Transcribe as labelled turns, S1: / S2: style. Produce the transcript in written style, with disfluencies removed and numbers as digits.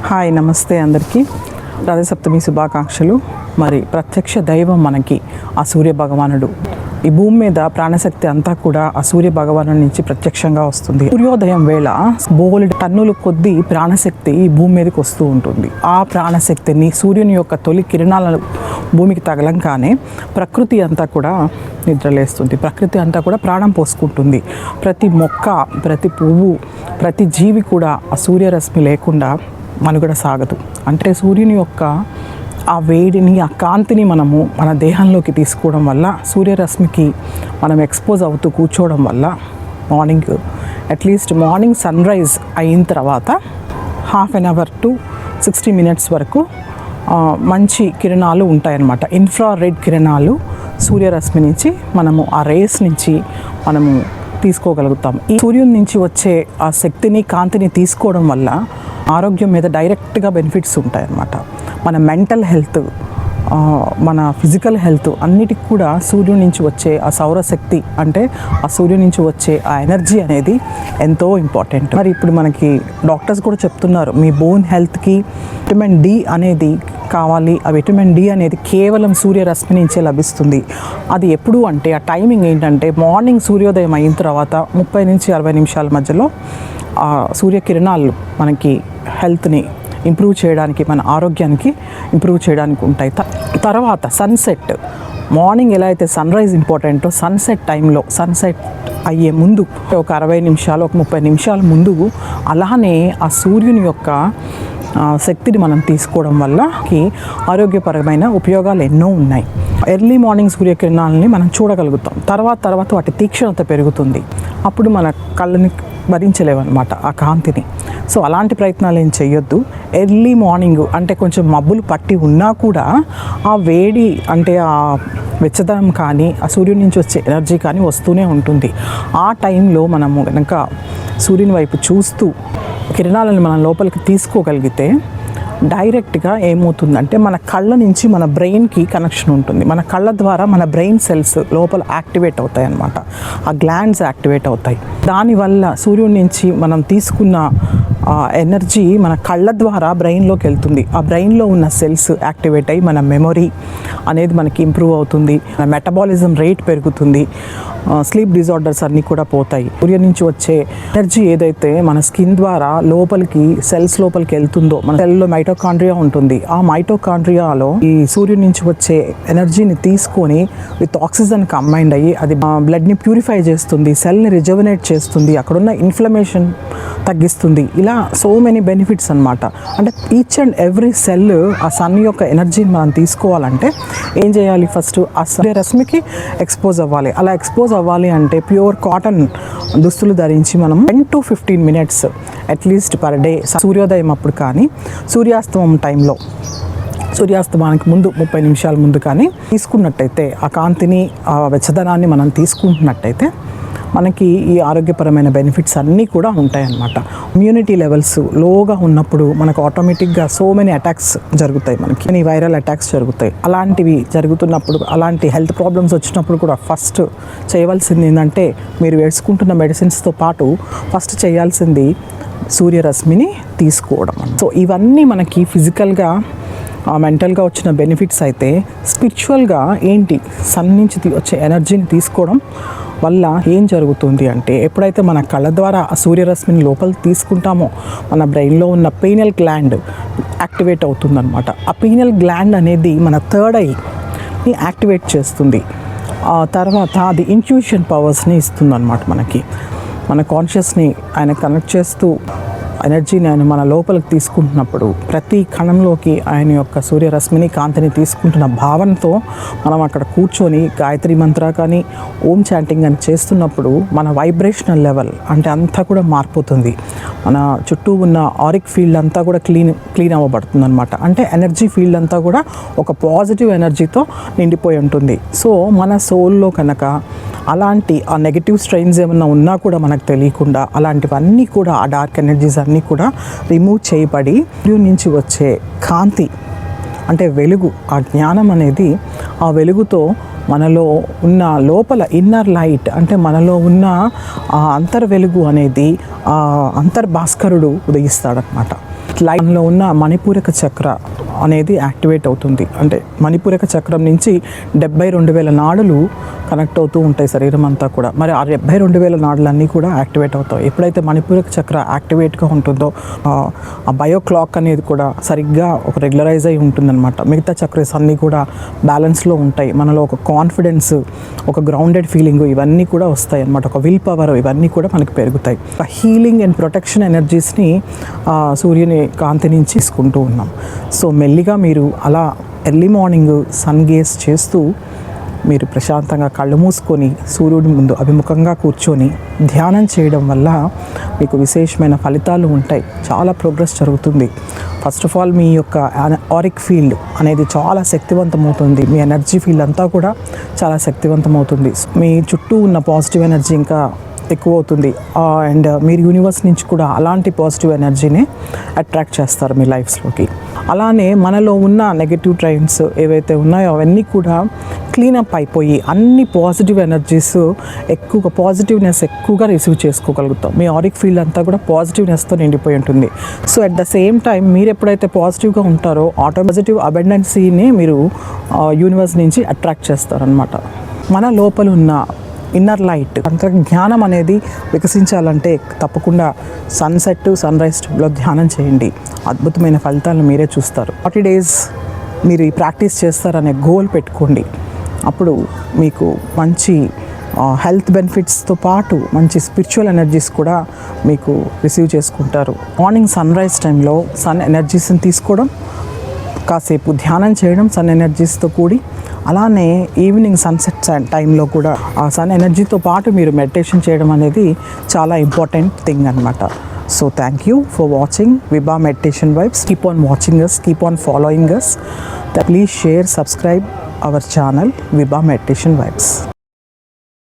S1: Hi నమస్తే అందరికీ రథసప్తమి శుభాకాంక్షలు. మరి ప్రత్యక్ష దైవం మనకి ఆ సూర్య భగవానుడు. ఈ భూమి మీద ప్రాణశక్తి అంతా కూడా ఆ సూర్య భగవాను నుంచి ప్రత్యక్షంగా వస్తుంది. సూర్యోదయం వేళ బోలెడు టన్నుల కొద్దీ ప్రాణశక్తి ఈ భూమి మీదకి వస్తూ ఉంటుంది. ఆ ప్రాణశక్తిని సూర్యుని యొక్క తొలి కిరణాలను భూమికి తగలంగానే ప్రకృతి అంతా కూడా నిద్రలేస్తుంది. ప్రకృతి అంతా కూడా ప్రాణం పోసుకుంటుంది. ప్రతి మొక్క, ప్రతి పువ్వు, ప్రతి జీవి కూడా ఆ సూర్యరశ్మి లేకుండా మనుగడ సాగదు. అంటే సూర్యుని యొక్క ఆ వేడిని, ఆ కాంతిని మనము మన దేహంలోకి తీసుకోవడం వల్ల, సూర్యరశ్మికి మనం ఎక్స్పోజ్ అవుతూ కూర్చోవడం వల్ల morning at least morning sunrise అయిన తర్వాత half an hour to 60 minutes వరకు మంచి కిరణాలు ఉంటాయన్నమాట. ఇన్ఫ్రారెడ్ కిరణాలు సూర్యరశ్మి నుంచి మనము ఆ రేస్ నుంచి మనము తీసుకోగలుగుతాం. ఈ సూర్యుని నుంచి వచ్చే ఆ శక్తిని, కాంతిని తీసుకోవడం వల్ల ఆరోగ్యం మీద డైరెక్ట్గా బెనిఫిట్స్ ఉంటాయన్నమాట. మన మెంటల్ హెల్త్, మన ఫిజికల్ హెల్త్ అన్నిటికి కూడా సూర్యుని నుంచి వచ్చే ఆ సౌరశక్తి, అంటే ఆ సూర్యుని నుంచి వచ్చే ఆ ఎనర్జీ అనేది ఎంతో ఇంపార్టెంట్. మరి ఇప్పుడు మనకి డాక్టర్స్ కూడా చెప్తున్నారు, మీ బోన్ హెల్త్కి విటమిన్ డి అనేది కావాలి. ఆ విటమిన్ డి అనేది కేవలం సూర్యరశ్మి నుంచే లభిస్తుంది. అది ఎప్పుడు అంటే ఆ టైమింగ్ ఏంటంటే మార్నింగ్ సూర్యోదయం అయిన తర్వాత 30 నుంచి 60 నిమిషాల మధ్యలో ఆ సూర్యకిరణాలు మనకి హెల్త్ని ఇంప్రూవ్ చేయడానికి, మన ఆరోగ్యానికి ఇంప్రూవ్ చేయడానికి ఉంటాయి. తర్వాత సన్సెట్, మార్నింగ్ ఎలా అయితే సన్ రైజ్ ఇంపార్టెంటో సన్సెట్ టైంలో, సన్సెట్ అయ్యే ముందు ఒక 60 నిమిషాలు, ఒక 30 నిమిషాల ముందు అలానే ఆ సూర్యుని యొక్క శక్తిని మనం తీసుకోవడం వల్ల ఆరోగ్యపరమైన ఉపయోగాలు ఎన్నో ఉన్నాయి. ఎర్లీ మార్నింగ్ సూర్యకిరణాలని మనం చూడగలుగుతాం. తర్వాత వాటి తీక్షణత పెరుగుతుంది. అప్పుడు మన కళ్ళని భరించలేవన్నమాట ఆ కాంతిని. సో అలాంటి ప్రయత్నాలు ఏం చేయొద్దు. ఎర్లీ మార్నింగ్ అంటే కొంచెం మబ్బులు పట్టి ఉన్నా కూడా ఆ వేడి, అంటే ఆ వెచ్చదనం కానీ, ఆ సూర్యుడి నుంచి వచ్చే ఎనర్జీ కానీ వస్తూనే ఉంటుంది. ఆ టైంలో మనము కనుక సూర్యుని వైపు చూస్తూ కిరణాలను మనం లోపలికి తీసుకోగలిగితే డైరెక్ట్గా ఏమవుతుందంటే మన కళ్ళ నుంచి మన బ్రెయిన్కి కనెక్షన్ ఉంటుంది. మన కళ్ళ ద్వారా మన బ్రెయిన్ సెల్స్ లోపల యాక్టివేట్ అవుతాయి అన్నమాట. ఆ గ్లాండ్స్ యాక్టివేట్ అవుతాయి. దానివల్ల సూర్యుడి నుంచి మనం తీసుకున్న ఎనర్జీ మన కళ్ళ ద్వారా బ్రెయిన్లోకి వెళ్తుంది. ఆ బ్రెయిన్లో ఉన్న సెల్స్ యాక్టివేట్ అయ్యి మన మెమొరీ అనేది మనకి ఇంప్రూవ్ అవుతుంది. మన మెటబాలిజం రేట్ పెరుగుతుంది. స్లీప్ డిజార్డర్స్ అన్నీ కూడా పోతాయి. సూర్యుడి నుంచి వచ్చే ఎనర్జీ ఏదైతే మన స్కిన్ ద్వారా లోపలికి, సెల్స్ లోపలికి వెళ్తుందో, మన సెల్లో మైటోకాండ్రియా ఉంటుంది. ఆ మైటోకాండ్రియాలో ఈ సూర్యుడి నుంచి వచ్చే ఎనర్జీని తీసుకొని విత్ ఆక్సిజన్ కంబైండ్ అయ్యి అది బ్లడ్ని ప్యూరిఫై చేస్తుంది, సెల్ని రిజర్వినేట్ చేస్తుంది, అక్కడున్న ఇన్ఫ్లమేషన్ తగ్గిస్తుంది. ఇలా సో మెనీ బెనిఫిట్స్ అనమాట. అంటే ఈచ్ అండ్ ఎవ్రీ సెల్ ఆ సన్ యొక్క ఎనర్జీని మనం తీసుకోవాలంటే ఏం చేయాలి? ఫస్ట్ ఆ సూర్యరశ్మికి ఎక్స్పోజ్ అవ్వాలి. అలా ఎక్స్పోజ్ అవ్వాలి అంటే ప్యూర్ కాటన్ దుస్తులు ధరించి మనం 10 to 15 minutes at least per day, సూర్యోదయం అప్పుడు కానీ సూర్యాస్తమం టైంలో, సూర్యాస్తమానికి ముందు 30 నిమిషాల ముందు కానీ తీసుకున్నట్టయితే, ఆ కాంతిని, ఆ వెచ్చదనాన్ని మనం తీసుకుంటున్నట్టయితే మనకి ఈ ఆరోగ్యపరమైన బెనిఫిట్స్ అన్నీ కూడా ఉంటాయన్నమాట. ఇమ్యూనిటీ లెవెల్స్ లోగా ఉన్నప్పుడు మనకు ఆటోమేటిక్గా సో మెనీ అటాక్స్ జరుగుతాయి, మనకి వైరల్ అటాక్స్ జరుగుతాయి. అలాంటివి జరుగుతున్నప్పుడు, అలాంటి హెల్త్ ప్రాబ్లమ్స్ వచ్చినప్పుడు కూడా ఫస్ట్ చేయవలసింది ఏంటంటే, మీరు వేసుకుంటున్న మెడిసిన్స్తో పాటు ఫస్ట్ చేయాల్సింది సూర్యరశ్మిని తీసుకోవడం. సో ఇవన్నీ మనకి ఫిజికల్గా, మెంటల్గా వచ్చిన బెనిఫిట్స్ అయితే, స్పిరిచువల్గా ఏంటి, సన్ నుంచి వచ్చే ఎనర్జీని తీసుకోవడం వల్ల ఏం జరుగుతుంది అంటే, ఎప్పుడైతే మన కళ్ళ ద్వారా ఆ సూర్యరశ్మిని లోపలికి తీసుకుంటామో మన బ్రెయిన్లో ఉన్న పీనియల్ గ్లాండ్ యాక్టివేట్ అవుతుందన్నమాట. ఆ పీనియల్ గ్లాండ్ అనేది మన థర్డ్ ఐని యాక్టివేట్ చేస్తుంది. ఆ తర్వాత అది ఇంట్యూషన్ పవర్స్ని ఇస్తుందన్నమాట. మనకి మన కాన్షియస్ని ఆయన కనెక్ట్ చేస్తూ ఎనర్జీని ఆయన మన లోపలికి తీసుకుంటున్నప్పుడు, ప్రతి కణంలోకి ఆయన యొక్క సూర్యరశ్మిని, కాంతిని తీసుకుంటున్న భావనతో మనం అక్కడ కూర్చొని గాయత్రి మంత్ర కానీ, ఓం చాంటింగ్ అని చేస్తున్నప్పుడు మన వైబ్రేషనల్ లెవెల్ అంటే అంతా కూడా మారిపోతుంది. మన చుట్టూ ఉన్న ఆరిక్ ఫీల్డ్ అంతా కూడా క్లీన్ అవ్వబడుతుంది అనమాట. అంటే ఎనర్జీ ఫీల్డ్ అంతా కూడా ఒక పాజిటివ్ ఎనర్జీతో నిండిపోయి ఉంటుంది. సో మన సోల్లో కనుక అలాంటి ఆ నెగిటివ్ స్ట్రెయిన్స్ ఏమన్నా ఉన్నా కూడా మనకు తెలియకుండా అలాంటివన్నీ కూడా, ఆ డార్క్ ఎనర్జీస్ అన్నీ కూడా రిమూవ్ చేయబడి సూర్యుడి నుంచి వచ్చే కాంతి అంటే వెలుగు, ఆ జ్ఞానం అనేది, ఆ వెలుగుతో మనలో ఉన్న లోపల ఇన్నర్ లైట్ అంటే మనలో ఉన్న ఆ అంతర్ వెలుగు అనేది ఆ అంతర్భాస్కరుడు ఉదయిస్తాడనమాట. లైన్లో ఉన్న మణిపూరక చక్ర అనేది యాక్టివేట్ అవుతుంది. అంటే మణిపూరక చక్రం నుంచి 72,000 నాడులు కనెక్ట్ అవుతూ ఉంటాయి శరీరం అంతా కూడా. మరి ఆ 72,000 నాడులన్నీ కూడా యాక్టివేట్ అవుతాయి. ఎప్పుడైతే మణిపూరక చక్ర యాక్టివేట్గా ఉంటుందో ఆ బయో క్లాక్ అనేది కూడా సరిగ్గా ఒక రెగ్యులరైజ్ అయి ఉంటుందన్నమాట. మిగతా చక్రస్ అన్నీ కూడా బ్యాలెన్స్లో ఉంటాయి. మనలో ఒక కాన్ఫిడెన్స్, ఒక గ్రౌండెడ్ ఫీలింగ్ ఇవన్నీ కూడా వస్తాయి అన్నమాట. ఒక విల్ పవర్ ఇవన్నీ కూడా మనకి పెరుగుతాయి. హీలింగ్ అండ్ ప్రొటెక్షన్ ఎనర్జీస్ని సూర్యుని కాంతి నుంచి తీసుకుంటూ ఉన్నాం. సో మెల్లిగా మీరు అలా ఎర్లీ మార్నింగ్ సన్ గేస్ చేస్తూ మీరు ప్రశాంతంగా కళ్ళు మూసుకొని సూర్యుడి ముందు అభిముఖంగా కూర్చొని ధ్యానం చేయడం వల్ల మీకు విశేషమైన ఫలితాలు ఉంటాయి. చాలా ప్రోగ్రెస్ జరుగుతుంది. ఫస్ట్ ఆఫ్ ఆల్ మీ యొక్క ఆరిక్ ఫీల్డ్ అనేది చాలా శక్తివంతమవుతుంది. మీ ఎనర్జీ ఫీల్డ్ అంతా కూడా చాలా శక్తివంతమవుతుంది. మీ చుట్టూ ఉన్న పాజిటివ్ ఎనర్జీ ఇంకా ఎక్కువ అవుతుంది. అండ్ మీరు యూనివర్స్ నుంచి కూడా అలాంటి పాజిటివ్ ఎనర్జీని అట్రాక్ట్ చేస్తారు మీ లైఫ్స్లోకి. అలానే మనలో ఉన్న నెగటివ్ ట్రైన్స్ ఏవైతే ఉన్నాయో అవన్నీ కూడా క్లీనప్ అయిపోయి అన్ని పాజిటివ్ ఎనర్జీస్ పాజిటివ్నెస్ ఎక్కువగా రిసీవ్ చేసుకోగలుగుతాం. మీ ఆరిక్ ఫీల్డ్ అంతా కూడా పాజిటివ్నెస్తో నిండిపోయి ఉంటుంది. So at the same time మీరు ఎప్పుడైతే పాజిటివ్గా ఉంటారో పాజిటివ్ అబెండెన్సీని మీరు యూనివర్స్ నుంచి అట్రాక్ట్ చేస్తారనమాట. మన లోపల ఉన్న ఇన్నర్ లైట్ జ్ఞానం అనేది వికసించాలంటే తప్పకుండా సన్సెట్ సన్రైజ్లో ధ్యానం చేయండి. అద్భుతమైన ఫలితాలను మీరే చూస్తారు. 40 days మీరు ఈ ప్రాక్టీస్ చేస్తారనే గోల్ పెట్టుకోండి. అప్పుడు మీకు మంచి హెల్త్ బెనిఫిట్స్తో పాటు మంచి స్పిరిచువల్ ఎనర్జీస్ కూడా మీకు రిసీవ్ చేసుకుంటారు. మార్నింగ్ సన్రైజ్ టైంలో సన్ ఎనర్జీస్ని తీసుకోవడం, కాసేపు ధ్యానం చేయడం సన్ ఎనర్జీస్తో కూడి, అలానే ఈవినింగ్ సన్సెట్ టైంలో కూడా ఆ సన్ ఎనర్జీతో పాటు మీరు మెడిటేషన్ చేయడం అనేది చాలా ఇంపార్టెంట్ థింగ్ అనమాట. So thank you for watching Vibha meditation vibes. Keep on watching us, keep on following us. Please share, subscribe our channel Vibha Meditation Vibes.